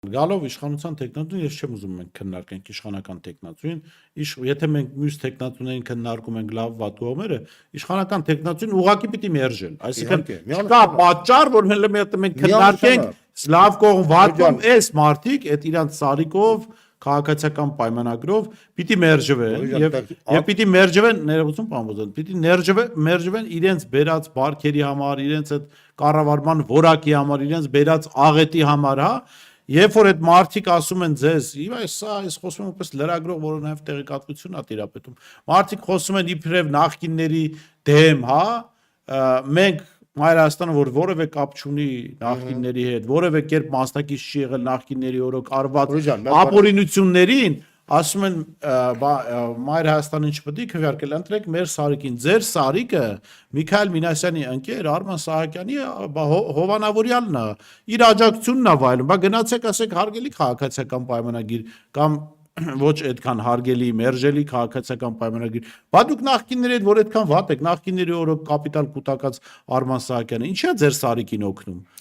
Գալով իշխանության տեխնատուն ես չեմ ուզում մենք քննարկենք իշխանական տեխնատուն, եթե մենք մյուս տեխնատուներին քննարկում ենք լավ վատ կողմերը, իշխանական տեխնատուն ուղղակի պիտի մերժել, այսինքն չկա պատճառ, որ մենք քննարկենք լավ կողմ, վատ կողմ, այս մարդիկ այդ իրանց սարիկով քաղաքացիական պայմանագրով պիտի մերժվեն եւ պիտի մերժվեն ներողություն պարոն Բոզյան, պիտի մերժվեն իրենց բերած բարքերի համար, իրենց այդ կառավարման որակի համար, իրենց բերած աղետի համար, հա. Երբ որ այդ մարդիկ ասում են ձեզ, այս խոսում եմ որպես լրագրող, որը նաև տեղեկատվություն է տիրապետում, մարդիկ խոսում են իբրև նախկինների դեմ, հա, մենք Հայաստանը, որ որևէ կապ չունի նախկինների հետ, որևէ կերպ մասնակից չի եղել նախկինների օրոք արված ապօրինություններին, ասում են Մայր Հայաստանին չպետք է քվեարկել, ընտրեք մեր Սարիկին, ձեր Սարիկը Միքայել Մինասյանի ընկեր Արման Սահակյանի հովանավորյալն է, իր աջակցությունն է վայելում, բա գնացեք ասեք հարգելի քաղաքացիական պայմանագիր կամ ոչ այդքան հարգելի, մերժելի քաղաքացիական պայմանագիր, բա դուք նախկինների հետ որ այդքան վատ եք, նախկինների օրոք կապիտալ կուտակած Արման Սահակյանը, ինչի՞ է ձեր Սարիկին օգնում,